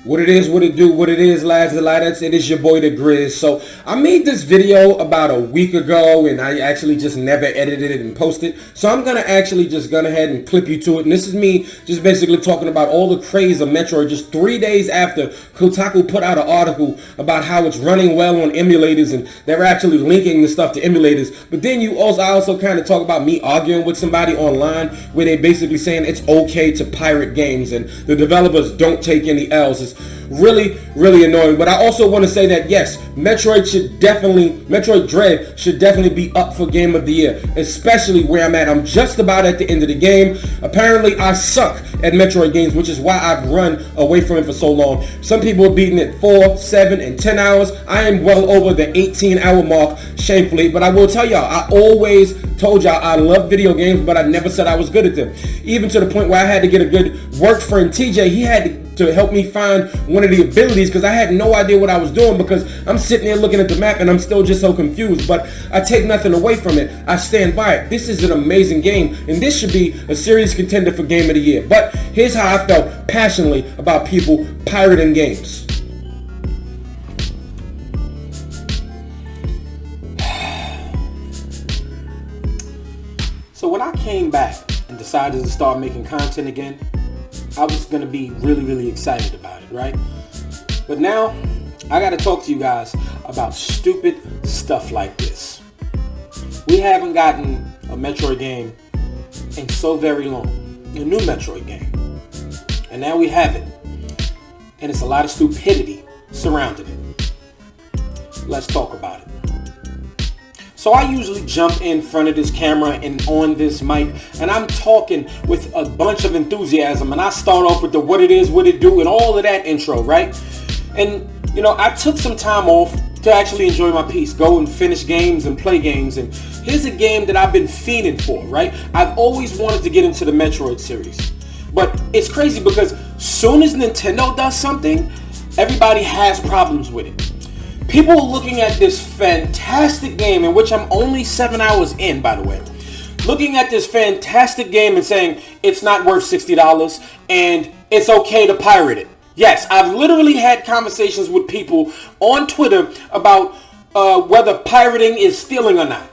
What it is, what it do, what it is, lads and lads, it is your boy the Grizz. So I made this video about a week ago and I actually just never edited it and posted. So I'm gonna actually just go ahead and clip you to it. And this is me just basically talking about all the craze of Metroid just 3 days after Kotaku put out an article about how it's running well on emulators and they're actually linking the stuff to emulators. But then I also kind of talk about me arguing with somebody online where they basically saying it's okay to pirate games and the developers don't take any L's. It's really, really annoying. But I also want to say that yes, Metroid Dread should definitely be up for Game of the Year, especially where I'm at. I'm just about at the end of the game. Apparently I suck at Metroid games, which is why I've run away from it for so long. Some people are beating it 4, 7, and 10 hours. I am well over the 18-hour mark, shamefully. But I will tell y'all, I always told y'all I love video games, but I never said I was good at them. Even to the point where I had to get a good work friend, TJ. He had to help me find one of the abilities because I had no idea what I was doing, because I'm sitting there looking at the map and I'm still just so confused. But I take nothing away from it. I stand by it. This is an amazing game and this should be a serious contender for Game of the Year. But here's how I felt passionately about people pirating games. So when I came back and decided to start making content again, I was going to be really, really excited about it, right? But now, I got to talk to you guys about stupid stuff like this. We haven't gotten a Metroid game in so very long. A new Metroid game. And now we have it. And it's a lot of stupidity surrounding it. Let's talk about it. So I usually jump in front of this camera and on this mic and I'm talking with a bunch of enthusiasm and I start off with the what it is, what it do, and all of that intro, right? And you know, I took some time off to actually enjoy my peace, go and finish games and play games, and here's a game that I've been fiending for, right? I've always wanted to get into the Metroid series. But it's crazy because soon as Nintendo does something, everybody has problems with it. People are looking at this fantastic game, in which I'm only 7 hours in, by the way. Looking at this fantastic game and saying it's not worth $60 and it's okay to pirate it. Yes, I've literally had conversations with people on Twitter about whether pirating is stealing or not.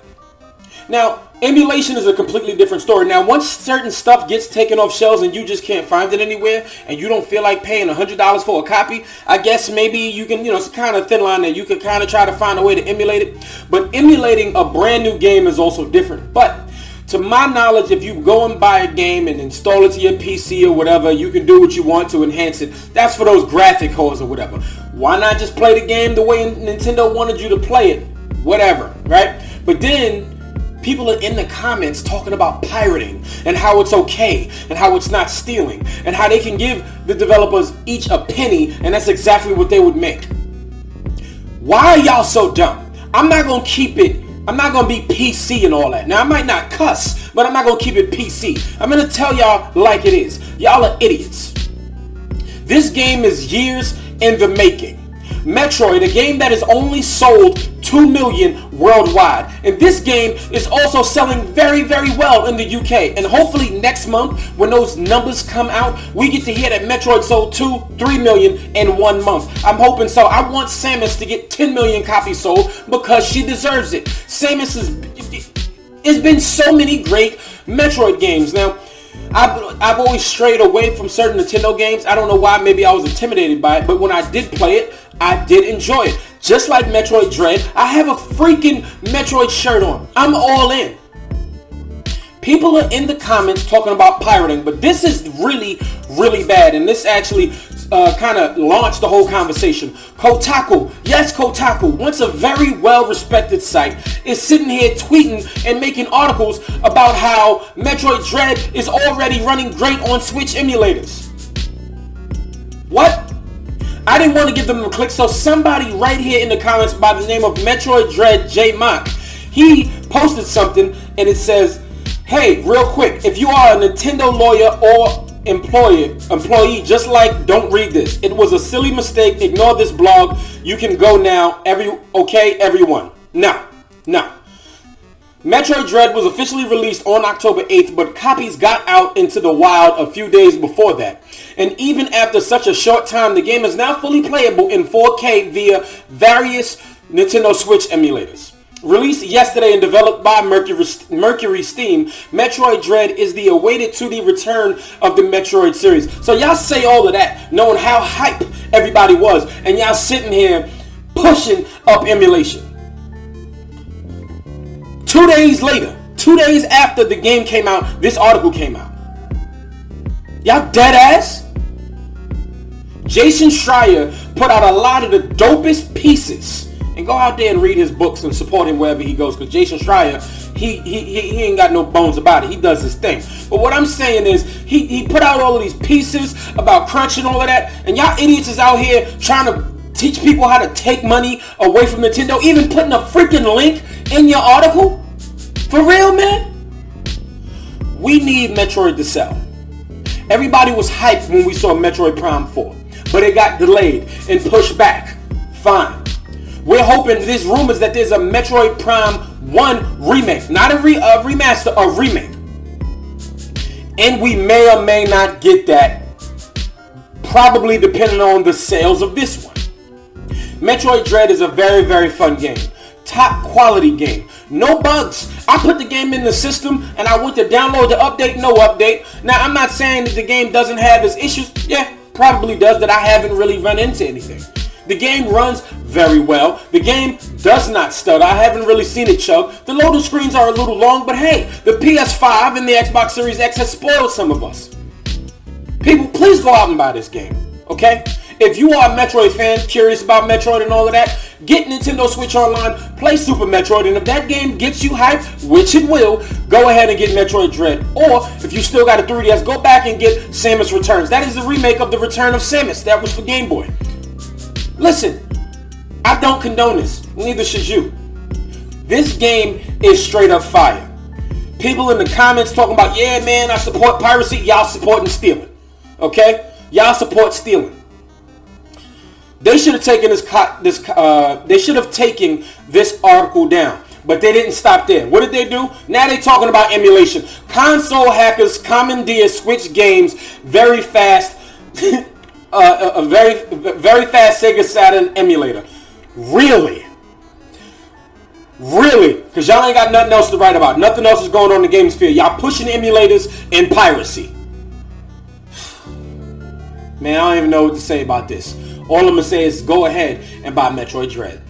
Now, emulation is a completely different story. Now, once certain stuff gets taken off shelves and you just can't find it anywhere and you don't feel like paying $100 for a copy, I guess maybe you can, it's kind of thin line that you can kind of try to find a way to emulate it. But emulating a brand new game is also different. But to my knowledge, if you go and buy a game and install it to your PC or whatever, you can do what you want to enhance it. That's for those graphic whores or whatever. Why not just play the game the way Nintendo wanted you to play it? Whatever, right? But then people are in the comments talking about pirating and how it's okay and how it's not stealing and how they can give the developers each a penny and that's exactly what they would make. Why are y'all so dumb? I'm not going to be PC and all that. Now, I might not cuss, but I'm not going to keep it PC. I'm going to tell y'all like it is. Y'all are idiots. This game is years in the making. Metroid, a game that has only sold 2 million worldwide. And this game is also selling very, very well in the UK. And hopefully next month, when those numbers come out, we get to hear that Metroid sold 2-3 million in 1 month. I'm hoping so. I want Samus to get 10 million copies sold because she deserves it. Samus has been so many great Metroid games. Now, I've always strayed away from certain Nintendo games. I don't know why. Maybe I was intimidated by it. But when I did play it, I did enjoy it. Just like Metroid Dread, I have a freaking Metroid shirt on. I'm all in. People are in the comments talking about pirating, but this is really, really bad. And this actually kind of launched the whole conversation. Kotaku, yes, Kotaku, once a very well-respected site, is sitting here tweeting and making articles about how Metroid Dread is already running great on Switch emulators. What? I didn't want to give them a click, so somebody right here in the comments by the name of Metroid Dread J Mock, he posted something and it says, hey, real quick, if you are a Nintendo lawyer or employee, just like, don't read this. It was a silly mistake. Ignore this blog. You can go now. Okay, everyone. No. Metroid Dread was officially released on October 8th, but copies got out into the wild a few days before that. And even after such a short time, the game is now fully playable in 4K via various Nintendo Switch emulators. Released yesterday and developed by Mercury Steam, Metroid Dread is the awaited 2D return of the Metroid series. So y'all say all of that, knowing how hype everybody was, and y'all sitting here pushing up emulation. 2 days later, 2 days after the game came out, this article came out. Y'all dead ass? Jason Schreier put out a lot of the dopest pieces. And go out there and read his books and support him wherever he goes. Because Jason Schreier, he ain't got no bones about it. He does his thing. But what I'm saying is, he put out all of these pieces about crunch and all of that. And y'all idiots is out here trying to teach people how to take money away from Nintendo. Even putting a freaking link in your article. For real, man? We need Metroid to sell. Everybody was hyped when we saw Metroid Prime 4. But it got delayed and pushed back. Fine. We're hoping, there's rumors that there's a Metroid Prime 1 remake. Not a remaster, a remake. And we may or may not get that. Probably depending on the sales of this one. Metroid Dread is a very, very fun game. Top quality game. No bugs. I put the game in the system and I went to download the update. No update. Now, I'm not saying that the game doesn't have its issues. Yeah, probably does, that I haven't really run into anything. The game runs very well. The game does not stutter. I haven't really seen it chug. The loading screens are a little long, but hey, the PS5 and the Xbox Series X has spoiled some of us. People, please go out and buy this game, okay? If you are a Metroid fan, curious about Metroid and all of that, get Nintendo Switch Online, play Super Metroid, and if that game gets you hyped, which it will, go ahead and get Metroid Dread. Or, if you still got a 3DS, go back and get Samus Returns. That is the remake of the Return of Samus. That was for Game Boy. Listen, I don't condone this. Neither should you. This game is straight up fire. People in the comments talking about, yeah, man, I support piracy. Y'all supporting stealing. Okay? Y'all support stealing. They should have taken they should have taken this article down, but they didn't stop there. What did they do? Now they talking about emulation. Console hackers commandeer Switch games very fast. A very fast Sega Saturn emulator. Really? Really? Because y'all ain't got nothing else to write about. Nothing else is going on in the game sphere. Y'all pushing emulators and piracy. Man, I don't even know what to say about this. All I'm going to say is go ahead and buy Metroid Dread.